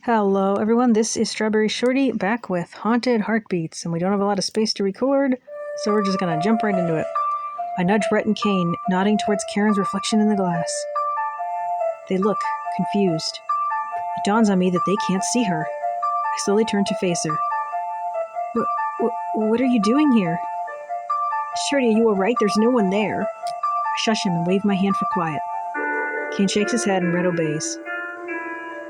Hello everyone, this is StrawberryShorty back with Haunted Heartbeats, and we don't have a lot of space to record, so we're just gonna jump right into it. I nudge Rhett and Kane, nodding towards Karen's reflection in the glass. They look confused. It dawns on me that they can't see her. I slowly turn to face her. What are you doing here? Shorty, are you alright? There's no one there. I shush him and wave my hand for quiet. Kane shakes his head and Rhett obeys.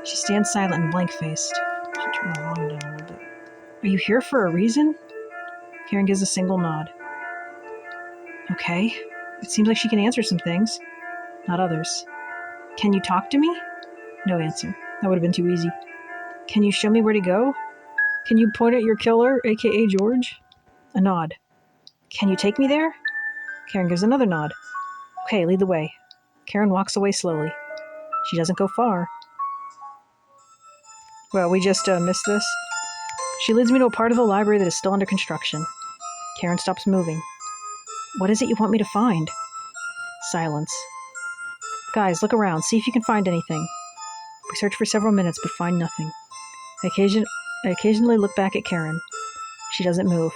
She stands silent and blank-faced. I should turn the volume down a little bit. Are you here for a reason? Karen gives a single nod. Okay. It seems like she can answer some things. Not others. Can you talk to me? No answer. That would have been too easy. Can you show me where to go? Can you point at your killer, aka George? A nod. Can you take me there? Karen gives another nod. Okay, lead the way. Karen walks away slowly. She doesn't go far. Well, we just missed this. She leads me to a part of the library that is still under construction. Karen stops moving. What is it you want me to find? Silence. Guys, look around. See if you can find anything. We search for several minutes, but find nothing. I occasionally look back at Karen. She doesn't move.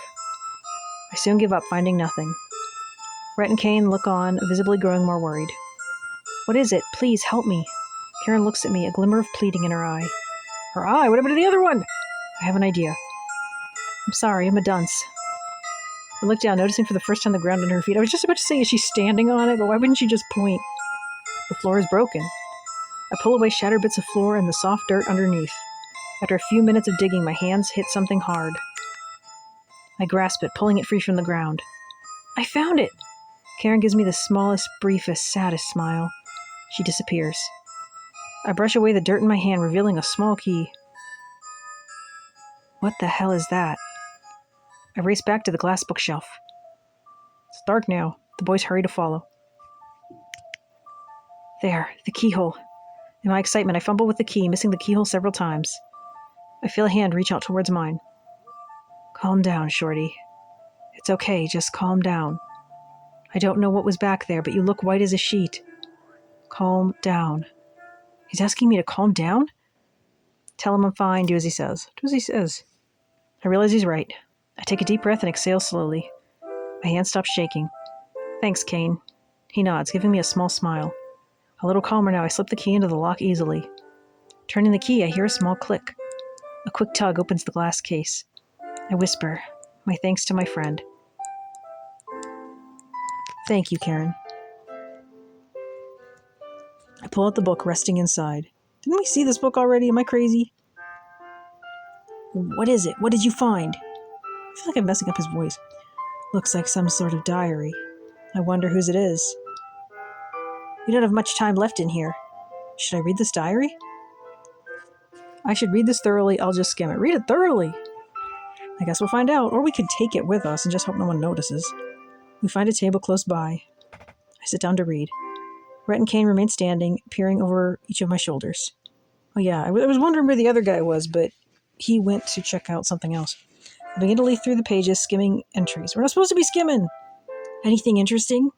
I soon give up, finding nothing. Rhett and Kane look on, visibly growing more worried. What is it? Please, help me. Karen looks at me, a glimmer of pleading in her eye. Her eye? What happened to the other one? I have an idea. I'm sorry, I'm a dunce. I look down, noticing for the first time the ground under her feet. I was just about to say, is she standing on it? But why wouldn't she just point? The floor is broken. I pull away shattered bits of floor and the soft dirt underneath. After a few minutes of digging, my hands hit something hard. I grasp it, pulling it free from the ground. I found it! Karen gives me the smallest, briefest, saddest smile. She disappears. I brush away the dirt in my hand, revealing a small key. What the hell is that? I race back to the glass bookshelf. It's dark now. The boys hurry to follow. There, the keyhole. In my excitement, I fumble with the key, missing the keyhole several times. I feel a hand reach out towards mine. Calm down, Shorty. It's okay, just calm down. I don't know what was back there, but you look white as a sheet. Calm down. He's asking me to calm down? Tell him I'm fine, do as he says. Do as he says. I realize he's right. I take a deep breath and exhale slowly. My hand stops shaking. Thanks, Kane. He nods, giving me a small smile. A little calmer now, I slip the key into the lock easily. Turning the key, I hear a small click. A quick tug opens the glass case. I whisper, my thanks to my friend. Thank you, Karen. I pull out the book, resting inside. Didn't we see this book already? Am I crazy? What is it? What did you find? I feel like I'm messing up his voice. Looks like some sort of diary. I wonder whose it is. We don't have much time left in here. Should I read this diary? I should read this thoroughly. I'll just skim it. Read it thoroughly. I guess we'll find out. Or we could take it with us and just hope no one notices. We find a table close by. I sit down to read. Rhett and Kane remain standing, peering over each of my shoulders. Oh yeah, I was wondering where the other guy was, but he went to check out something else. I begin to leaf through the pages, skimming entries. We're not supposed to be skimming! Anything interesting?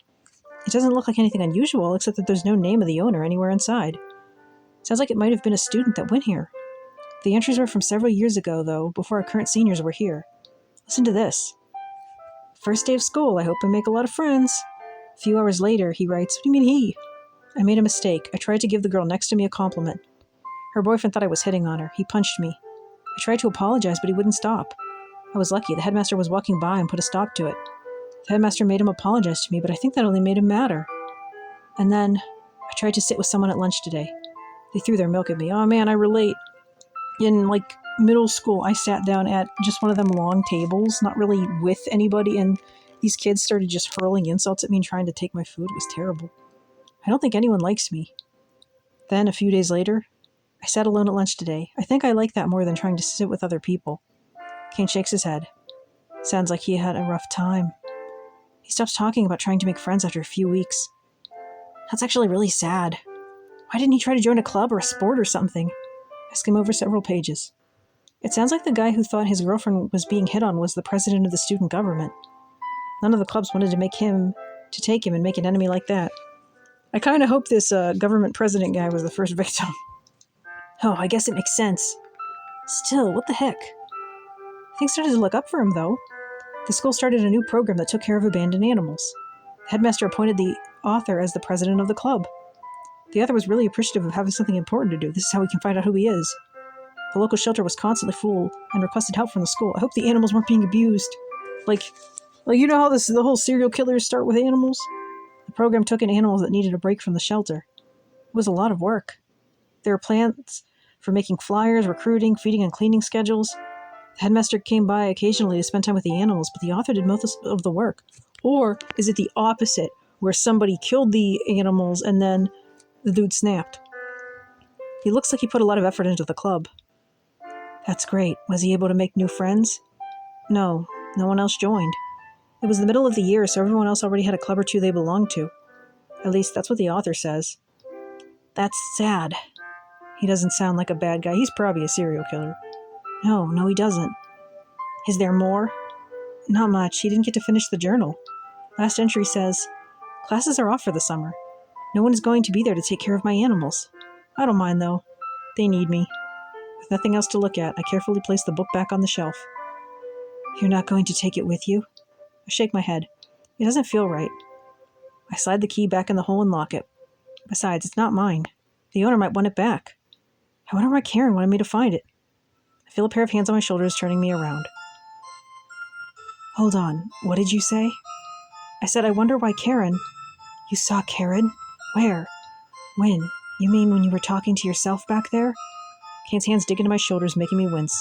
It doesn't look like anything unusual, except that there's no name of the owner anywhere inside. Sounds like it might have been a student that went here. The entries were from several years ago, though, before our current seniors were here. Listen to this. First day of school, I hope I make a lot of friends. A few hours later, he writes, What do you mean he? I made a mistake. I tried to give the girl next to me a compliment. Her boyfriend thought I was hitting on her. He punched me. I tried to apologize, but he wouldn't stop. I was lucky. The headmaster was walking by and put a stop to it. The headmaster made him apologize to me, but I think that only made him madder. And then, I tried to sit with someone at lunch today. They threw their milk at me. Oh man, I relate. In, middle school, I sat down at just one of them long tables, not really with anybody, and these kids started just hurling insults at me and trying to take my food. It was terrible. I don't think anyone likes me. Then, a few days later, I sat alone at lunch today. I think I like that more than trying to sit with other people. Kane shakes his head. Sounds like he had a rough time. He stops talking about trying to make friends after a few weeks. That's actually really sad. Why didn't he try to join a club or a sport or something? I skim over several pages. It sounds like the guy who thought his girlfriend was being hit on was the president of the student government. None of the clubs wanted to take him and make an enemy like that. I kind of hope this government president guy was the first victim. Oh, I guess it makes sense. Still, what the heck? Things started to look up for him, though. The school started a new program that took care of abandoned animals. The headmaster appointed the author as the president of the club. The author was really appreciative of having something important to do. This is how we can find out who he is. The local shelter was constantly full and requested help from the school. I hope the animals weren't being abused. Like you know how the whole serial killers start with animals? The program took in animals that needed a break from the shelter. It was a lot of work. There were plans for making flyers, recruiting, feeding, and cleaning schedules. The headmaster came by occasionally to spend time with the animals, but the author did most of the work. Or is it the opposite, where somebody killed the animals and then the dude snapped? He looks like he put a lot of effort into the club. That's great. Was he able to make new friends? No one else joined. It was the middle of the year, so everyone else already had a club or two they belonged to. At least that's what the author says. That's sad. He doesn't sound like a bad guy. He's probably a serial killer. No, he doesn't. Is there more? Not much. He didn't get to finish the journal. Last entry says, classes are off for the summer. No one is going to be there to take care of my animals. I don't mind, though. They need me. With nothing else to look at, I carefully place the book back on the shelf. You're not going to take it with you? I shake my head. It doesn't feel right. I slide the key back in the hole and lock it. Besides, it's not mine. The owner might want it back. I wonder why Karen wanted me to find it. I feel a pair of hands on my shoulders turning me around. Hold on, what did you say? I said I wonder why Karen... You saw Karen? Where? When? You mean when you were talking to yourself back there? Kane's hands dig into my shoulders, making me wince.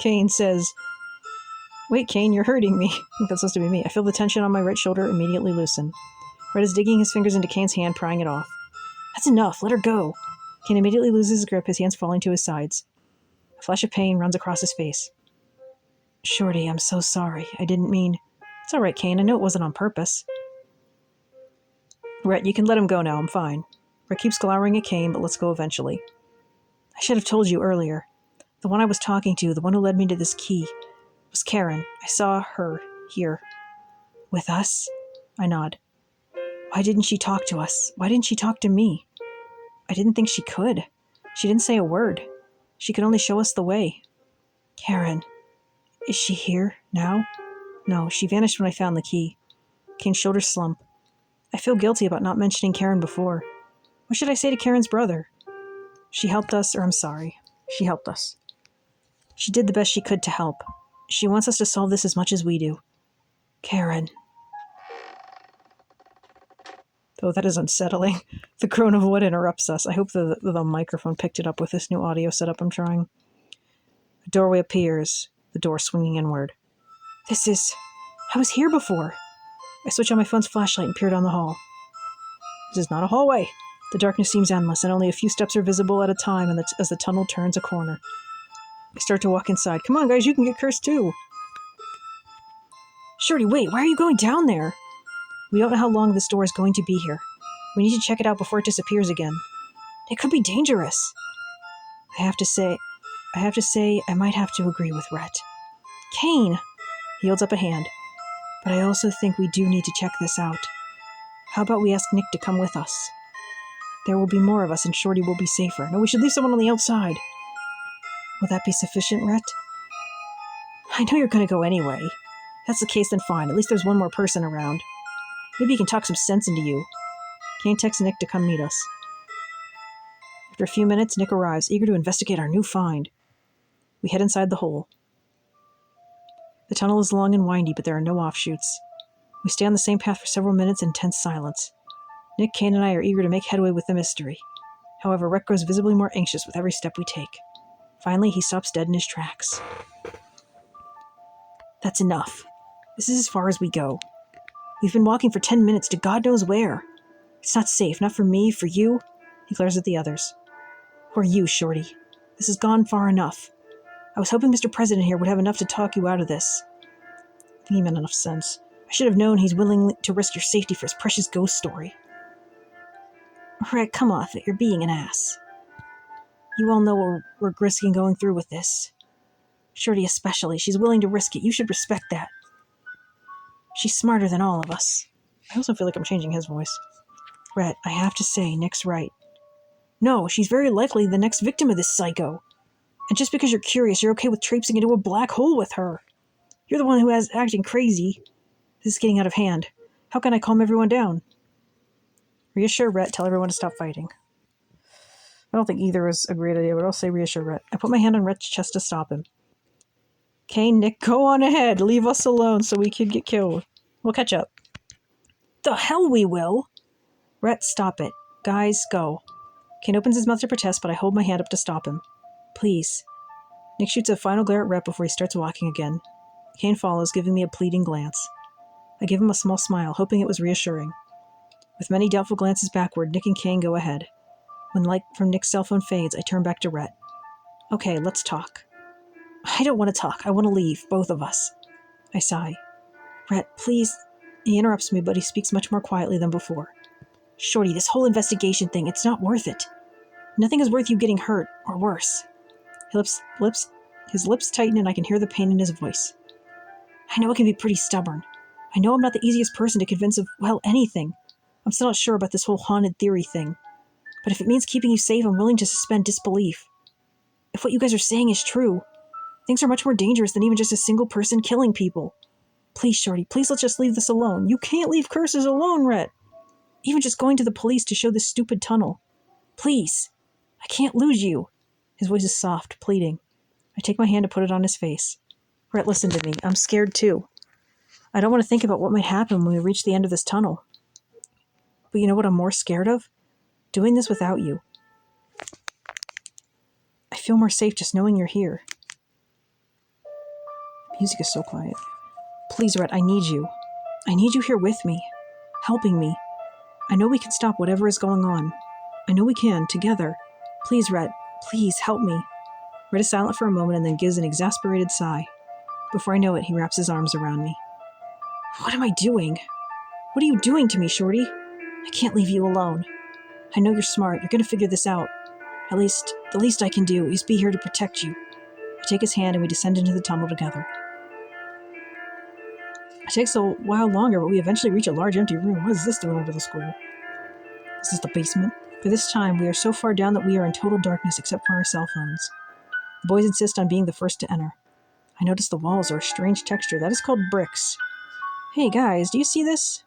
Kane says, Wait, Kane, you're hurting me. I think that's supposed to be me. I feel the tension on my right shoulder immediately loosen. Red is digging his fingers into Kane's hand, prying it off. That's enough, let her go. Kane immediately loses his grip, his hands falling to his sides. A flash of pain runs across his face. Shorty, I'm so sorry. I didn't mean... It's all right, Kane. I know it wasn't on purpose. Rhett, you can let him go now. I'm fine. Rhett keeps glowering at Kane, but lets go eventually. I should have told you earlier. The one I was talking to, the one who led me to this key, was Karen. I saw her here. With us? I nod. Why didn't she talk to us? Why didn't she talk to me? I didn't think she could. She didn't say a word. She could only show us the way. Karen. Is she here now? No, she vanished when I found the key. Kane's shoulders slump. I feel guilty about not mentioning Karen before. What should I say to Karen's brother? She helped us, or I'm sorry. She helped us. She did the best she could to help. She wants us to solve this as much as we do. Karen. Oh, that is unsettling. The groan of wood interrupts us. I hope the microphone picked it up with this new audio setup I'm trying. A doorway appears, the door swinging inward. I was here before. I switch on my phone's flashlight and peer down the hall. This is not a hallway. The darkness seems endless, and only a few steps are visible at a time as the tunnel turns a corner. I start to walk inside. Come on, guys, you can get cursed too. Shorty, wait, why are you going down there? We don't know how long this door is going to be here. We need to check it out before it disappears again. It could be dangerous. I have to say I might have to agree with Rhett. Kane! He holds up a hand. But I also think we do need to check this out. How about we ask Nick to come with us? There will be more of us and Shorty will be safer. No, we should leave someone on the outside. Will that be sufficient, Rhett? I know you're going to go anyway. If that's the case, then fine. At least there's one more person around. Maybe he can talk some sense into you. Kane texts Nick to come meet us. After a few minutes, Nick arrives, eager to investigate our new find. We head inside the hole. The tunnel is long and windy, but there are no offshoots. We stay on the same path for several minutes in tense silence. Nick, Kane, and I are eager to make headway with the mystery. However, Rhett grows visibly more anxious with every step we take. Finally, he stops dead in his tracks. That's enough. This is as far as we go. We've been walking for 10 minutes to God knows where. It's not safe, not for me, for you. He glares at the others. Or you, Shorty. This has gone far enough. I was hoping Mr. President here would have enough to talk you out of this. I think he meant enough sense. I should have known he's willing to risk your safety for his precious ghost story. Rhett, come off it. You're being an ass. You all know what we're risking going through with this. Shorty especially. She's willing to risk it. You should respect that. She's smarter than all of us. I also feel like I'm changing his voice. Rhett, I have to say, Nick's right. No, she's very likely the next victim of this psycho. And just because you're curious, you're okay with traipsing into a black hole with her. You're the one who is acting crazy. This is getting out of hand. How can I calm everyone down? Reassure Rhett, tell everyone to stop fighting. I don't think either is a great idea, but I'll say reassure Rhett. I put my hand on Rhett's chest to stop him. Kane, Nick, go on ahead. Leave us alone so we could get killed. We'll catch up. The hell we will! Rhett, stop it. Guys, go. Kane opens his mouth to protest, but I hold my hand up to stop him. Please. Nick shoots a final glare at Rhett before he starts walking again. Kane follows, giving me a pleading glance. I give him a small smile, hoping it was reassuring. With many doubtful glances backward, Nick and Kane go ahead. When light from Nick's cell phone fades, I turn back to Rhett. Okay, let's talk. I don't want to talk. I want to leave, both of us. I sigh. Rhett, please. He interrupts me, but he speaks much more quietly than before. Shorty, this whole investigation thing, it's not worth it. Nothing is worth you getting hurt, or worse. His lips tighten and I can hear the pain in his voice. I know it can be pretty stubborn. I know I'm not the easiest person to convince of, well, anything. I'm still not sure about this whole haunted theory thing. But if it means keeping you safe, I'm willing to suspend disbelief. If what you guys are saying is true, things are much more dangerous than even just a single person killing people. Please, Shorty, please let's just leave this alone. You can't leave curses alone, Rhett. Even just going to the police to show this stupid tunnel. Please. I can't lose you. His voice is soft, pleading. I take my hand to put it on his face. Rhett, listen to me. I'm scared too. I don't want to think about what might happen when we reach the end of this tunnel. But you know what I'm more scared of? Doing this without you. I feel more safe just knowing you're here. The music is so quiet. Please, Rhett, I need you. I need you here with me, helping me. I know we can stop whatever is going on. I know we can, together. Please, Rhett, please help me. Rhett is silent for a moment and then gives an exasperated sigh. Before I know it, he wraps his arms around me. What am I doing? What are you doing to me, Shorty? I can't leave you alone. I know you're smart. You're going to figure this out. At least, the least I can do is be here to protect you. I take his hand and we descend into the tunnel together. It takes a while longer, but we eventually reach a large empty room. What is this doing over the school? Is this the basement? For this time, we are so far down that we are in total darkness except for our cell phones. The boys insist on being the first to enter. I notice the walls are a strange texture. That is called bricks. Hey guys, do you see this?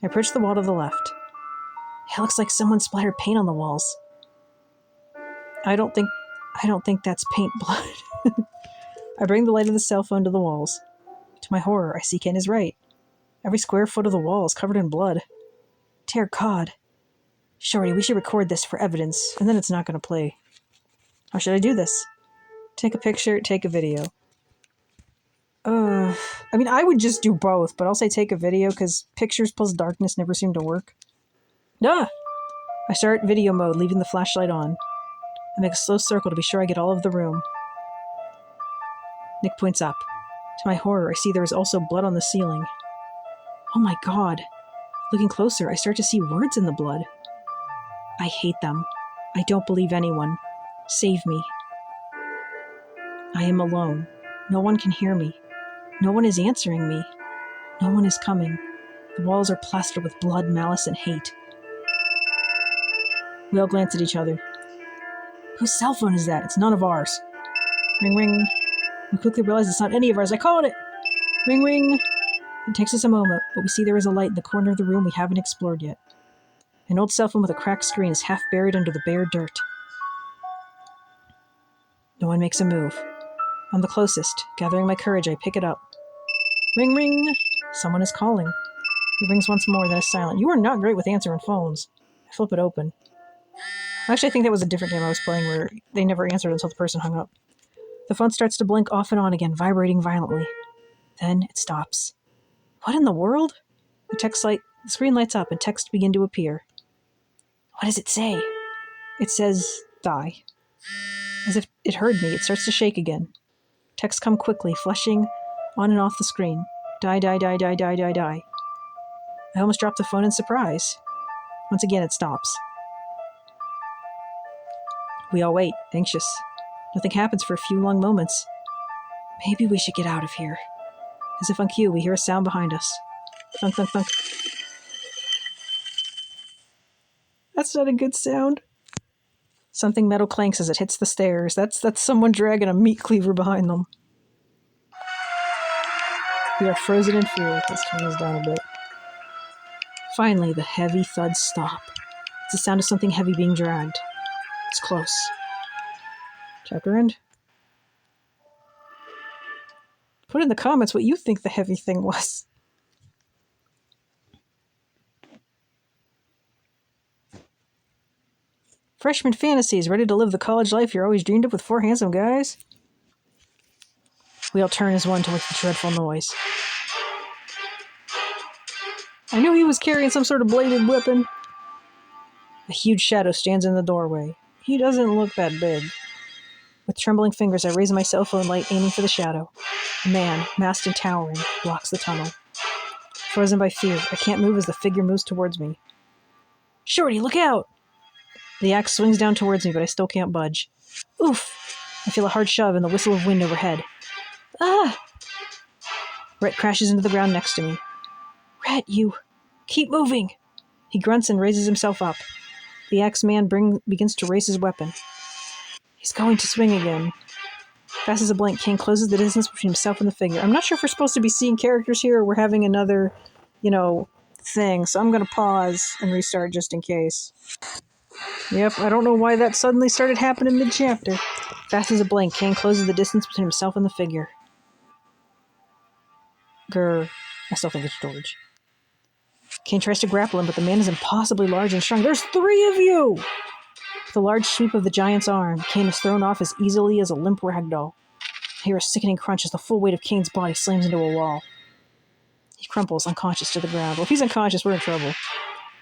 I approach the wall to the left. It looks like someone splattered paint on the walls. I don't think that's paint blood. I bring the light of the cell phone to the walls. To my horror, I see Ken is right. Every square foot of the wall is covered in blood. Dear God. Shorty, we should record this for evidence, and then it's not going to play. How should I do this? Take a picture, take a video. I would just do both, but I'll say take a video, because pictures plus darkness never seem to work. Ah! I start video mode, leaving the flashlight on. I make a slow circle to be sure I get all of the room. Nick points up. To my horror, I see there is also blood on the ceiling. Oh my God. Looking closer, I start to see words in the blood. I hate them. I don't believe anyone. Save me. I am alone. No one can hear me. No one is answering me. No one is coming. The walls are plastered with blood, malice, and hate. We all glance at each other. Whose cell phone is that? It's none of ours. Ring, ring. We quickly realize it's not any of ours. I called it! Ring, ring. It takes us a moment, but we see there is a light in the corner of the room we haven't explored yet. An old cell phone with a cracked screen is half buried under the bare dirt. No one makes a move. I'm the closest. Gathering my courage, I pick it up. Ring, ring. Someone is calling. He rings once more, then is silent. You are not great with answering phones. I flip it open. Actually, I think that was a different game I was playing where they never answered until the person hung up. The phone starts to blink off and on again, vibrating violently. Then it stops. What in the world? The screen lights up and text begin to appear. What does it say? It says, die. As if it heard me, it starts to shake again. Texts come quickly, flashing on and off the screen. Die, die, die, die, die, die, die. I almost dropped the phone in surprise. Once again, it stops. We all wait, anxious. Nothing happens for a few long moments. Maybe we should get out of here. As if on cue, we hear a sound behind us. Thunk, thunk, thunk. That's not a good sound. Something metal clanks as it hits the stairs. That's someone dragging a meat cleaver behind them. We are frozen in fear. Let's turn this down a bit. Finally, the heavy thuds stop. It's the sound of something heavy being dragged. It's close. Chapter end. Put in the comments what you think the heavy thing was. Freshman fantasies, ready to live the college life you're always dreamed of with 4 handsome guys? We all turn as one towards the dreadful noise. I knew he was carrying some sort of bladed weapon. A huge shadow stands in the doorway. He doesn't look that big. With trembling fingers, I raise my cell phone light, aiming for the shadow. A man, masked and towering, blocks the tunnel. Frozen by fear, I can't move as the figure moves towards me. Shorty, look out! The axe swings down towards me, but I still can't budge. Oof! I feel a hard shove and the whistle of wind overhead. Ah! Rhett crashes into the ground next to me. Rhett, you... keep moving! He grunts and raises himself up. The axe man begins to raise his weapon. He's going to swing again. Fast as a blink, Kane closes the distance between himself and the figure. I'm not sure if we're supposed to be seeing characters here or we're having another, thing. So I'm going to pause and restart just in case. Yep, I don't know why that suddenly started happening mid-chapter. Fast as a blink, Kane closes the distance between himself and the figure. Grr. I still think it's George. Kane tries to grapple him, but the man is impossibly large and strong. There's 3 of you! With a large sweep of the giant's arm, Kane is thrown off as easily as a limp ragdoll. I hear a sickening crunch as the full weight of Kane's body slams into a wall. He crumples, unconscious, to the ground. Well, if he's unconscious, we're in trouble.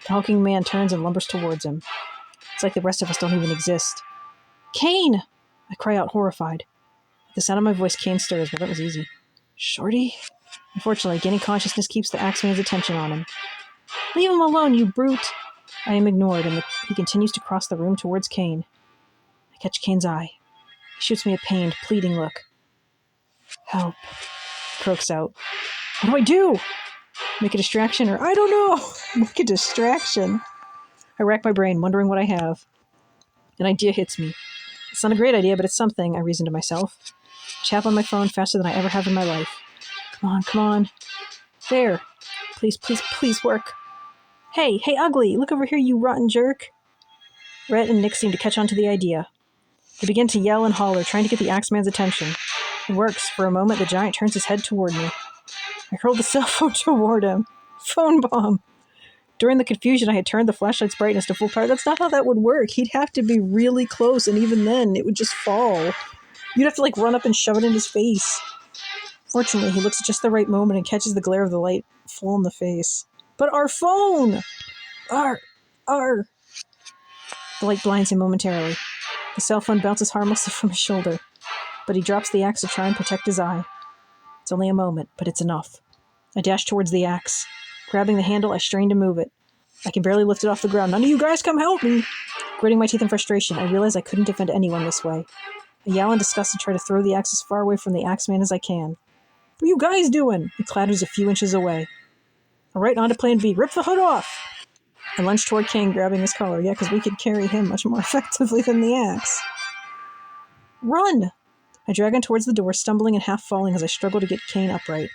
The hulking man turns and lumbers towards him. It's like the rest of us don't even exist. Kane! I cry out, horrified. At the sound of my voice, Kane stirs. Well, that was easy. Shorty? Unfortunately, gaining consciousness keeps the Axeman's attention on him. Leave him alone, you brute! I am ignored, and he continues to cross the room towards Kane. I catch Kane's eye. He shoots me a pained, pleading look. Help. He croaks out. What do I do? Make a distraction, or I don't know! Make a distraction. I rack my brain, wondering what I have. An idea hits me. It's not a great idea, but it's something, I reason to myself. I tap on my phone faster than I ever have in my life. Come on. There. Please work. Hey, ugly, look over here, you rotten jerk. Rhett and Nick seem to catch on to the idea. They begin to yell and holler, trying to get the Axeman's attention. It works. For a moment, the giant turns his head toward me. I hurl the cell phone toward him. Phone bomb. During the confusion, I had turned the flashlight's brightness to full power. That's not how that would work. He'd have to be really close, and even then, it would just fall. You'd have to, run up and shove it in his face. Fortunately, he looks at just the right moment and catches the glare of the light full in the face. But our phone! The light blinds him momentarily. The cell phone bounces harmlessly from his shoulder, but he drops the axe to try and protect his eye. It's only a moment, but it's enough. I dash towards the axe. Grabbing the handle, I strain to move it. I can barely lift it off the ground. None of you guys come help me! Gritting my teeth in frustration, I realize I couldn't defend anyone this way. I yell in disgust and try to throw the axe as far away from the Axeman as I can. What are you guys doing? He clatters a few inches away. All right, on to plan B. Rip the hood off! I lunge toward Kane, grabbing his collar. Yeah, because we could carry him much more effectively than the axe. Run! I drag him towards the door, stumbling and half falling as I struggle to get Kane upright.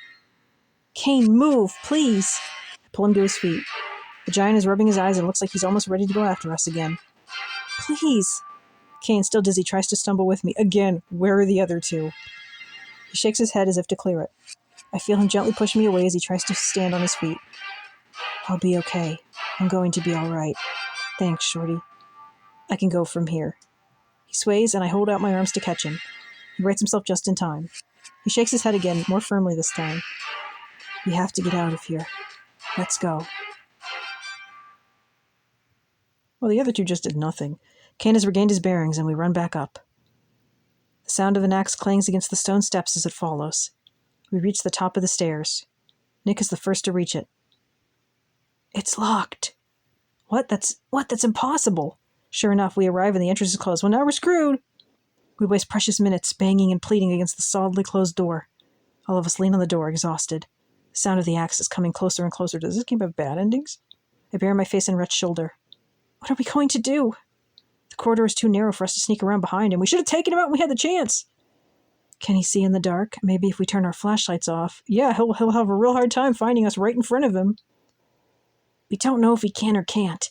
Kane, move, please! I pull him to his feet. The giant is rubbing his eyes and looks like he's almost ready to go after us again. Please! Kane, still dizzy, tries to stumble with me. Again, where are the other 2? He shakes his head as if to clear it. I feel him gently push me away as he tries to stand on his feet. I'll be okay. I'm going to be all right. Thanks, Shorty. I can go from here. He sways, and I hold out my arms to catch him. He rights himself just in time. He shakes his head again, more firmly this time. We have to get out of here. Let's go. Well, the other 2 just did nothing. Kane has regained his bearings, and we run back up. The sound of an axe clangs against the stone steps as it follows. We reach the top of the stairs. Nick is the first to reach it. It's locked. What? That's impossible. Sure enough, we arrive and the entrance is closed. Well, now we're screwed. We waste precious minutes banging and pleading against the solidly closed door. All of us lean on the door, exhausted. The sound of the axe is coming closer and closer. Does this game have bad endings? I bury my face in Rhett's shoulder. What are we going to do? The The corridor is too narrow for us to sneak around behind him. We should have taken him out when we had the chance. Can he see in the dark? Maybe if we turn our flashlights off. Yeah, he'll have a real hard time finding us right in front of him. We don't know if he can or can't.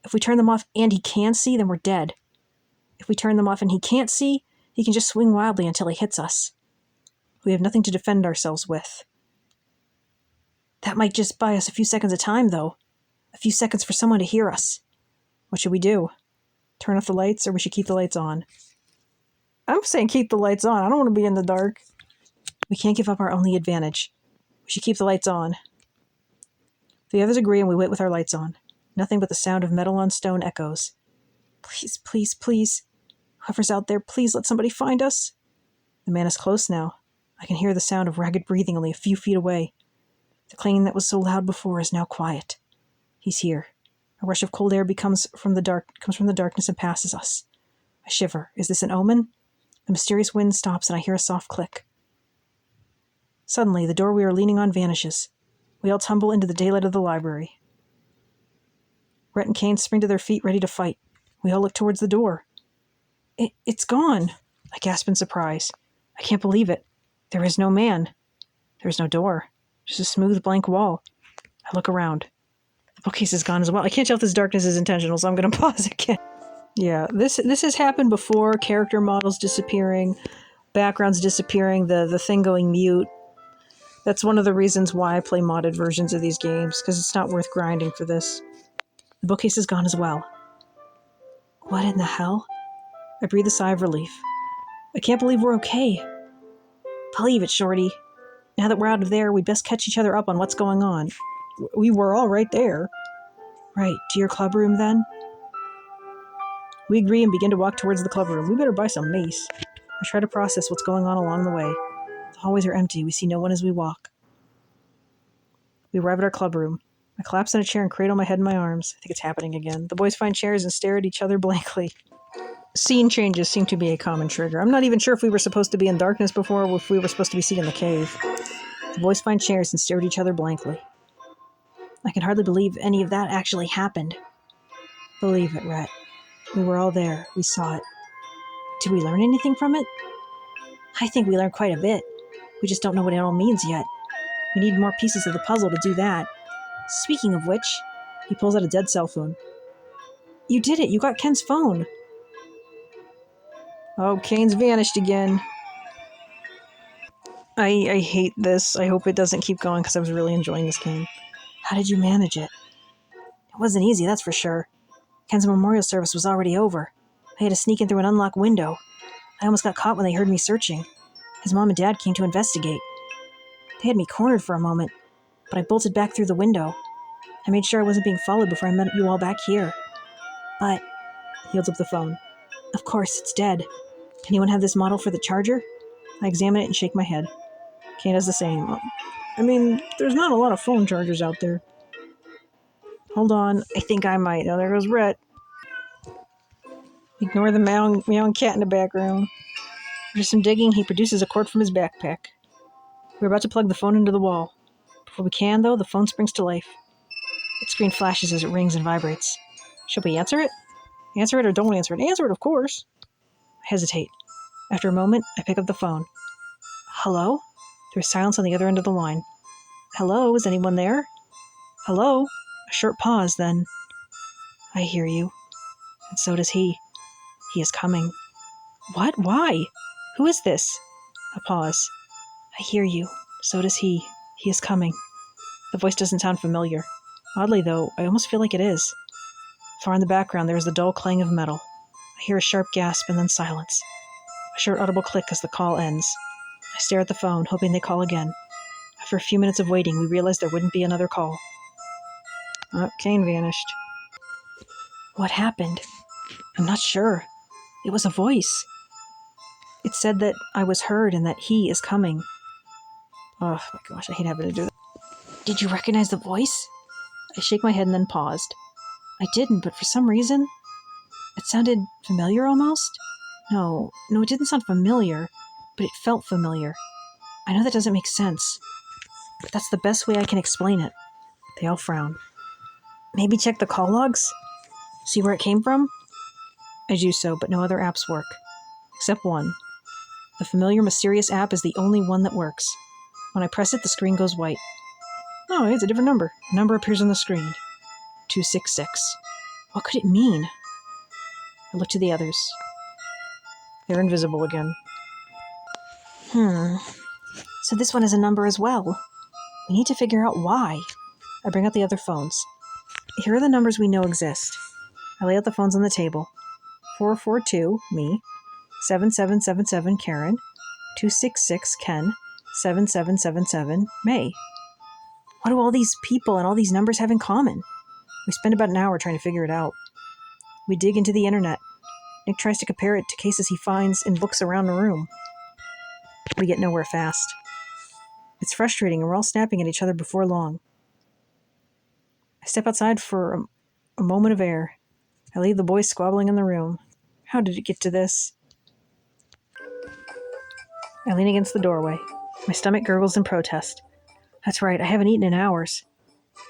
If we turn them off and he can see, then we're dead. If we turn them off and he can't see, he can just swing wildly until he hits us. We have nothing to defend ourselves with. That might just buy us a few seconds of time, though. A few seconds for someone to hear us. What should we do? Turn off the lights, or we should keep the lights on? I'm saying keep the lights on. I don't want to be in the dark. We can't give up our only advantage. We should keep the lights on. The others agree and we wait with our lights on. Nothing but the sound of metal on stone echoes. Please, please, please. Whoever's out there, please let somebody find us. The man is close now. I can hear the sound of ragged breathing only a few feet away. The clanging that was so loud before is now quiet. He's here. A rush of cold air comes from the darkness and passes us. I shiver. Is this an omen? The mysterious wind stops and I hear a soft click. Suddenly, the door we are leaning on vanishes. We all tumble into the daylight of the library. Rhett and Kane spring to their feet, ready to fight. We all look towards the door. It's gone, I gasp in surprise. I can't believe it. There is no man. There is no door. Just a smooth, blank wall. I look around. The bookcase is gone as well. I can't tell if this darkness is intentional, so I'm going to pause again. Yeah, this has happened before. Character models disappearing, backgrounds disappearing, the thing going mute. That's one of the reasons why I play modded versions of these games, because it's not worth grinding for this. The bookcase is gone as well. What in the hell? I breathe a sigh of relief. I can't believe we're okay. Believe it, Shorty. Now that we're out of there, we'd best catch each other up on what's going on. We were all right there. Right, to your club room then? We agree and begin to walk towards the club room. We better buy some mace. I try to process what's going on along the way. The hallways are empty. We see no one as we walk. We arrive at our club room. I collapse in a chair and cradle my head in my arms. I think it's happening again. The boys find chairs and stare at each other blankly. Scene changes seem to be a common trigger. I'm not even sure if we were supposed to be in darkness before or if we were supposed to be seeing the cave. The boys find chairs and stare at each other blankly. I can hardly believe any of that actually happened. Believe it, Rhett. We were all there. We saw it. Did we learn anything from it? I think we learned quite a bit. We just don't know what it all means yet. We need more pieces of the puzzle to do that. Speaking of which, he pulls out a dead cell phone. You did it. You got Ken's phone. Oh, Kane's vanished again. I hate this. I hope it doesn't keep going because I was really enjoying this game. How did you manage it? It wasn't easy, that's for sure. Ken's memorial service was already over. I had to sneak in through an unlocked window. I almost got caught when they heard me searching. His mom and dad came to investigate. They had me cornered for a moment, but I bolted back through the window. I made sure I wasn't being followed before I met you all back here. But, he holds up the phone. Of course, it's dead. Can anyone have this model for the charger? I examine it and shake my head. Kane does the same. I mean, there's not a lot of phone chargers out there. Hold on, I think I might. Oh, there goes Rhett. Ignore the meowing cat in the background. After some digging, he produces a cord from his backpack. We're about to plug the phone into the wall. Before we can, though, the phone springs to life. Its screen flashes as it rings and vibrates. Should we answer it? Answer it or don't answer it? Answer it, of course. I hesitate. After a moment, I pick up the phone. Hello? There's silence on the other end of the line. Hello, is anyone there? Hello? A short pause, then. I hear you. And so does he. He is coming. What? Why? Who is this? A pause. I hear you. So does he. He is coming. The voice doesn't sound familiar. Oddly, though, I almost feel like it is. Far in the background, there is the dull clang of metal. I hear a sharp gasp and then silence. A short audible click as the call ends. I stare at the phone, hoping they call again. After a few minutes of waiting, we realize there wouldn't be another call. Oh, Kane vanished. What happened? I'm not sure. It was a voice. It said that I was heard and that he is coming. Oh my gosh, I hate having to do that. Did you recognize the voice? I shake my head and then paused. I didn't, but for some reason, it sounded familiar almost? No, it didn't sound familiar, but it felt familiar. I know that doesn't make sense, but that's the best way I can explain it. They all frown. Maybe check the call logs? See where it came from? I do so, but no other apps work. Except one. The familiar, mysterious app is the only one that works. When I press it, the screen goes white. Oh, it's a different number. A number appears on the screen. 266. What could it mean? I look to the others. They're invisible again. So this one is a number as well. We need to figure out why. I bring out the other phones. Here are the numbers we know exist. I lay out the phones on the table. 442, me. 7777, Karen. 266, Ken. 7777, May. What do all these people and all these numbers have in common? We spend about an hour trying to figure it out. We dig into the internet. Nick tries to compare it to cases he finds in books around the room. We get nowhere fast. It's frustrating, and we're all snapping at each other before long. I step outside for a moment of air. I leave the boys squabbling in the room. How did it get to this? I lean against the doorway. My stomach gurgles in protest. That's right, I haven't eaten in hours.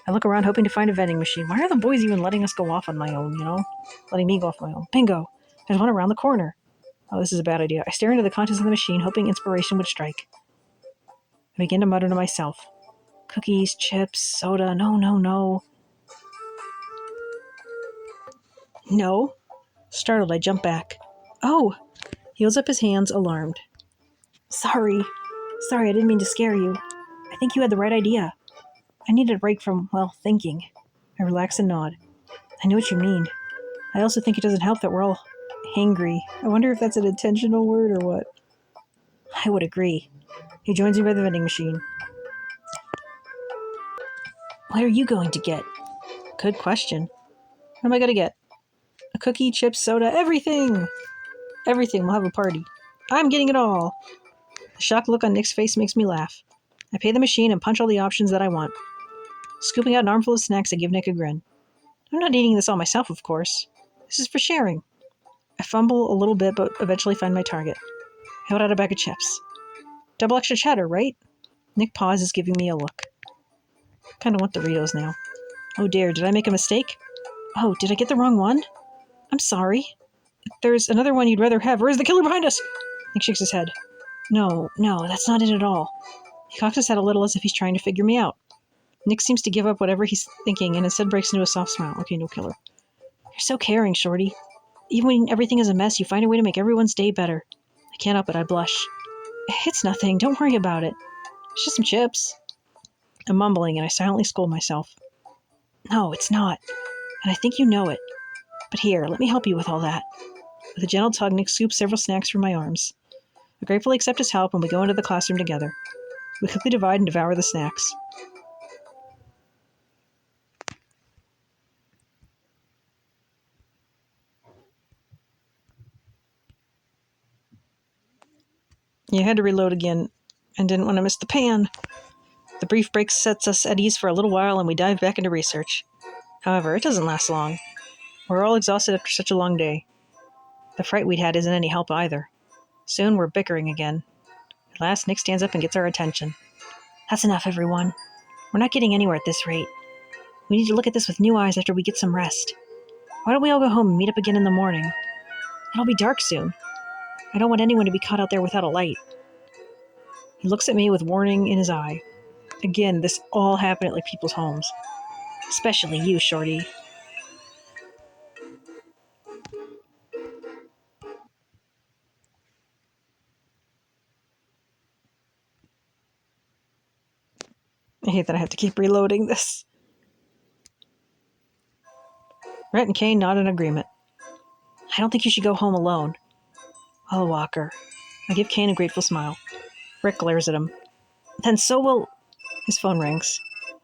I look around hoping to find a vending machine. Why are the boys even letting us go off on my own, Letting me go off my own. Bingo! There's one around the corner. Oh, this is a bad idea. I stare into the contents of the machine, hoping inspiration would strike. I begin to mutter to myself. Cookies, chips, soda, no. No? Startled, I jump back. Oh! He holds up his hands, alarmed. Sorry, I didn't mean to scare you. I think you had the right idea. I needed a break from, thinking. I relax and nod. I know what you mean. I also think it doesn't help that we're all hangry. I wonder if that's an intentional word or what. I would agree. He joins me by the vending machine. What are you going to get? Good question. What am I going to get? A cookie, chips, soda, everything! Everything. We'll have a party. I'm getting it all. The shocked look on Nick's face makes me laugh. I pay the machine and punch all the options that I want. Scooping out an armful of snacks, I give Nick a grin. I'm not eating this all myself, of course. This is for sharing. I fumble a little bit, but eventually find my target. I hold out a bag of chips. Double extra cheddar, right? Nick pauses, giving me a look. Kind of want Doritos now. Oh dear, did I make a mistake? Oh, did I get the wrong one? I'm sorry. There's another one you'd rather have. Where's the killer behind us? Nick shakes his head. No, that's not it at all. He cocks his head a little as if he's trying to figure me out. Nick seems to give up whatever he's thinking and instead breaks into a soft smile. Okay, no killer. You're so caring, Shorty. Even when everything is a mess, you find a way to make everyone's day better. I can't help it, I blush. It's nothing, don't worry about it. It's just some chips. I'm mumbling and I silently scold myself. No, it's not. And I think you know it. But here, let me help you with all that. With a gentle tug, Nick scoops several snacks from my arms. I gratefully accept his help and we go into the classroom together. We quickly divide and devour the snacks. You had to reload again and didn't want to miss the pan. The brief break sets us at ease for a little while and we dive back into research. However, it doesn't last long. We're all exhausted after such a long day. The fright we'd had isn't any help either. Soon we're bickering again. At last, Nick stands up and gets our attention. That's enough, everyone. We're not getting anywhere at this rate. We need to look at this with new eyes after we get some rest. Why don't we all go home and meet up again in the morning? It'll be dark soon. I don't want anyone to be caught out there without a light. He looks at me with warning in his eye. Again, this all happened at people's homes. Especially you, Shorty. I hate that I have to keep reloading this. Rhett and Kane nod in agreement. I don't think you should go home alone. Oh, Walker. I give Kane a grateful smile. Rick glares at him. Then so will... His phone rings.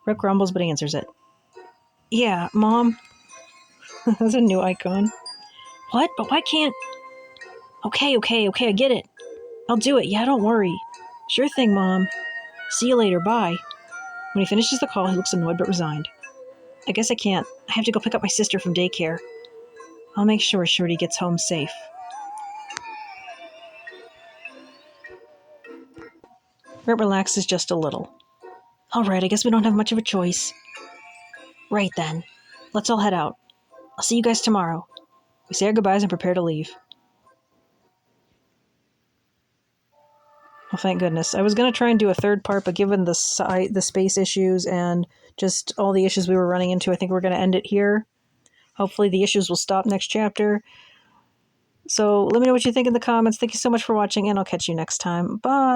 Rick grumbles but answers it. Yeah, Mom. That's a new icon. What? But why can't... Okay, I get it. I'll do it. Yeah, don't worry. Sure thing, Mom. See you later. Bye. When he finishes the call, he looks annoyed but resigned. I guess I can't. I have to go pick up my sister from daycare. I'll make sure Shorty gets home safe. Rhett relaxes just a little. All right, I guess we don't have much of a choice. Right then. Let's all head out. I'll see you guys tomorrow. We say our goodbyes and prepare to leave. Well, thank goodness. I was going to try and do a third part, but given the space issues and just all the issues we were running into, I think we're going to end it here. Hopefully the issues will stop next chapter. So let me know what you think in the comments. Thank you so much for watching, and I'll catch you next time. Bye!